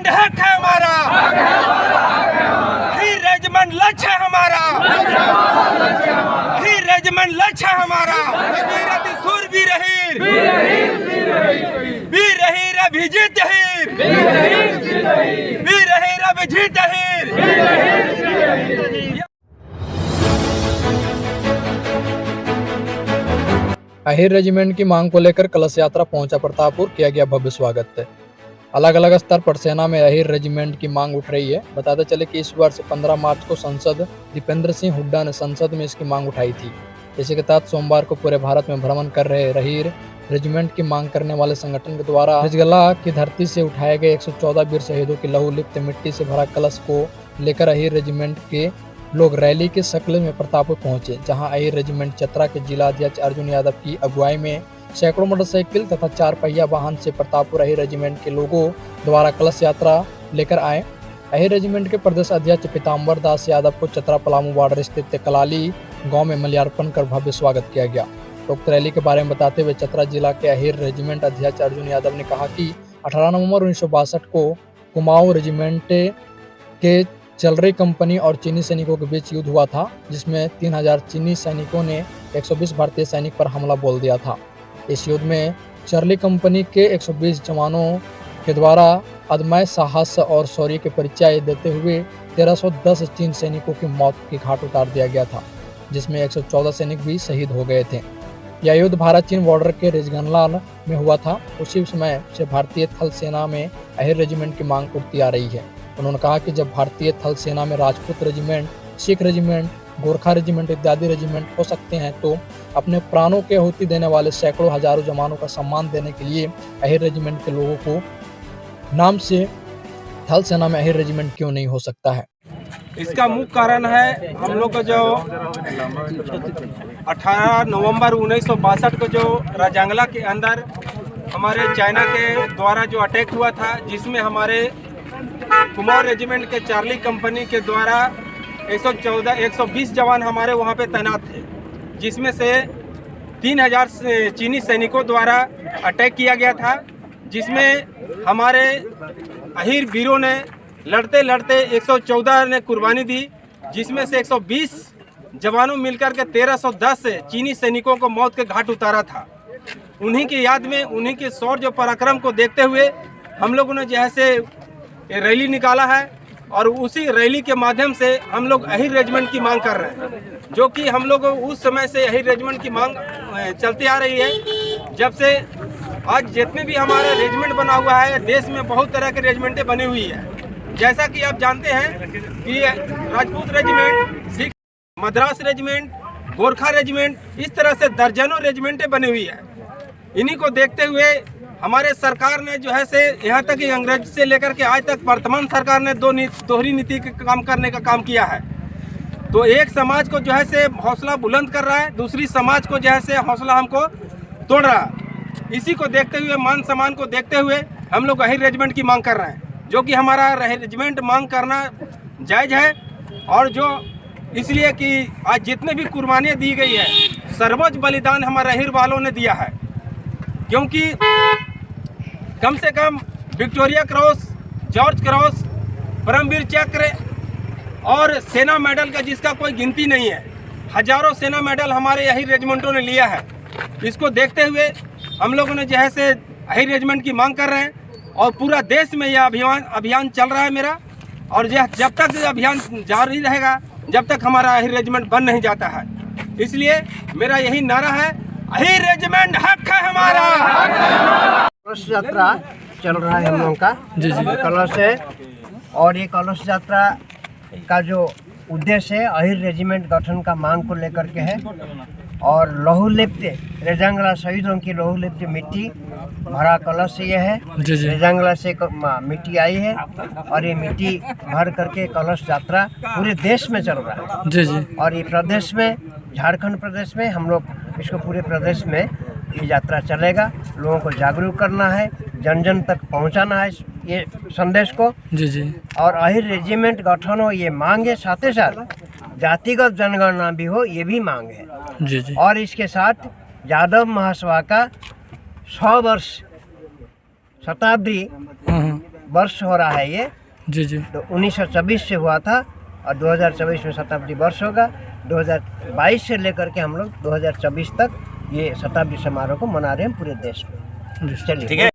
Regiment हक है हमारा, ही रेजिमेंट लक्ष्य है हमारा, ही रेजिमेंट लक्ष्य है हमारा। वीर सुर वीर हीर, वीर हीर अभिजीत हीर, वीर हीर अभिजीत हीर। अहिर रेजिमेंट की मांग को लेकर कलश यात्रा पहुंचा प्रतापपुर, किया गया भव्य स्वागत। अलग अलग स्तर पर सेना में अहिर रेजिमेंट की मांग उठ रही है। बताते चले कि इस वर्ष 15 मार्च को सांसद दीपेंद्र सिंह हुड्डा ने संसद में इसकी मांग उठाई थी। इसी के तहत सोमवार को पूरे भारत में भ्रमण कर रहे अहिर रेजिमेंट की मांग करने वाले संगठन के द्वारा हिजगला की धरती से उठाए गए 114 वीर शहीदों की लहू लिप्त मिट्टी से भरा कलश को लेकर अहिर रेजिमेंट के लोग रैली के शक्ल में प्रतापपुर पहुंचे, जहां अहिर रेजिमेंट चतरा के जिला अध्यक्ष अर्जुन यादव की अगुवाई में सैकड़ों मोटरसाइकिल तथा 4 पहिया वाहन से प्रतापपुर अहिर रेजिमेंट के लोगों द्वारा कलश यात्रा लेकर आए। अहिर रेजिमेंट के प्रदेश अध्यक्ष पीताम्बर दास यादव को चतरा पलामू बॉर्डर स्थित कलाली गांव में माल्यार्पण कर भव्य स्वागत किया गया। उक्त रैली के बारे में बताते हुए चतरा जिला के अहिर रेजिमेंट अध्यक्ष अर्जुन यादव ने कहा कि 18 नवंबर 1962 को कुमाऊं रेजिमेंट के चलरई कंपनी और चीनी सैनिकों के बीच युद्ध हुआ था, जिसमें 3000 चीनी सैनिकों ने 120 भारतीय सैनिक पर हमला बोल दिया था। इस युद्ध में चरली कंपनी के 120 जवानों के द्वारा अदम्य साहस और शौर्य के परिचय देते हुए 1310 चीन सैनिकों की मौत की घाट उतार दिया गया था, जिसमें 114 सैनिक भी शहीद हो गए थे। यह युद्ध भारत चीन बॉर्डर के रेजगनलाल में हुआ था। उसी समय से भारतीय थल सेना में अहिर रेजिमेंट की मांग उठती आ रही है। उन्होंने कहा कि जब भारतीय थल सेना में Rajput regiment, Sikh regiment, Gorkha regiment इत्यादि रेजिमेंट हो सकते हैं, तो अपने प्राणों की आहुति देने वाले सैकड़ों हजारों जवानों का सम्मान देने के लिए अहिर रेजिमेंट के लोगों को नाम से थल सेना में अहिर रेजिमेंट क्यों नहीं हो सकता है। इसका मुख्य कारण है हम लोग का जो 18 नवंबर 1962 को जो राजंगला के अंदर हमारे चाइना के द्वारा जो अटैक हुआ था, जिसमें हमारे कुमाऊं रेजिमेंट के चार्ली कंपनी के द्वारा 120 जवान हमारे वहां पे तैनात थे, जिसमें से 3000 चीनी सैनिकों द्वारा अटैक किया गया था, जिसमें हमारे अहिर वीरों ने लड़ते लड़ते 114 ने कुर्बानी दी, जिसमें से 120 जवानों मिलकर के 1310 चीनी सैनिकों को मौत के घाट उतारा था। उन्हीं की याद में, उन्हीं के शौर्य पराक्रम को देखते हुए हम लोगों ने जैसे रैली निकाला है, और उसी रैली के माध्यम से हम लोग अहिर रेजिमेंट की मांग कर रहे हैं, जो कि हम लोग उस समय से अहिर रेजिमेंट की मांग चलती आ रही है। जब से आज जितने भी हमारा रेजिमेंट बना हुआ है, देश में बहुत तरह के रेजिमेंटें बनी हुई है। जैसा कि आप जानते हैं कि Rajput regiment, Sikh, Madras regiment, Gorkha regiment, इस तरह से दर्जनों रेजिमेंटें बनी हुई है। इन्हीं को देखते हुए हमारे सरकार ने जो है से यहाँ तक कि अंग्रेज से लेकर के आज तक वर्तमान सरकार ने दोहरी नीति के काम करने का काम किया है। तो एक समाज को जो है से हौसला बुलंद कर रहा है, दूसरी समाज को जो है से हौसला हमको तोड़ रहा है। इसी को देखते हुए, मान सम्मान को देखते हुए हम लोग अहिर रेजिमेंट की मांग कर रहे हैं, जो कि हमारा रेजिमेंट मांग करना जायज़ है। और जो इसलिए कि आज जितने भी कुर्बानियाँ दी गई है, सर्वोच्च बलिदान हमारे अहिर वालों ने दिया है, क्योंकि कम से कम Victoria cross, George cross, Paramvir Chakra और सेना मेडल का जिसका कोई गिनती नहीं है, हजारों सेना मेडल हमारे अहिर रेजिमेंटों ने लिया है। इसको देखते हुए हम लोगों ने जो है से अहिर रेजिमेंट की मांग कर रहे हैं, और पूरा देश में यह अभियान चल रहा है मेरा। और जब तक अभियान जारी रहेगा, जब तक हमारा अहिर रेजिमेंट बन नहीं जाता है। इसलिए मेरा यही नारा है, अहिर रेजिमेंट हक है हमारा। कलश यात्रा चल रहा है हम लोगों का कलश है, और ये कलश यात्रा का जो उद्देश्य है अहिर रेजिमेंट गठन का मांग को लेकर के है। और लहूलिप्त रेजंगला शहीदों की लहूलिप्त मिट्टी भरा कलश ये है। रेजंगला से मिट्टी आई है, और ये मिट्टी भर करके कलश यात्रा पूरे देश में चल रहा है। और ये प्रदेश में, झारखंड प्रदेश में, हम लोग इसको पूरे प्रदेश में ये यात्रा चलेगा। लोगों को जागरूक करना है, जन जन तक पहुंचाना है ये संदेश को। और अहिर रेजिमेंट गठन हो ये मांग है, साथ ही साथ जातिगत जनगणना भी हो ये भी मांग है। और इसके साथ यादव महासभा का 100 वर्ष शताब्दी वर्ष हो रहा है ये। जी जी। तो 1926 से हुआ था और 2024 में शताब्दी वर्ष होगा। 2022 से लेकर के हम लोग 2024 तक ये शताब्दी समारोह को मना रहे हैं पूरे देश में। चलिए।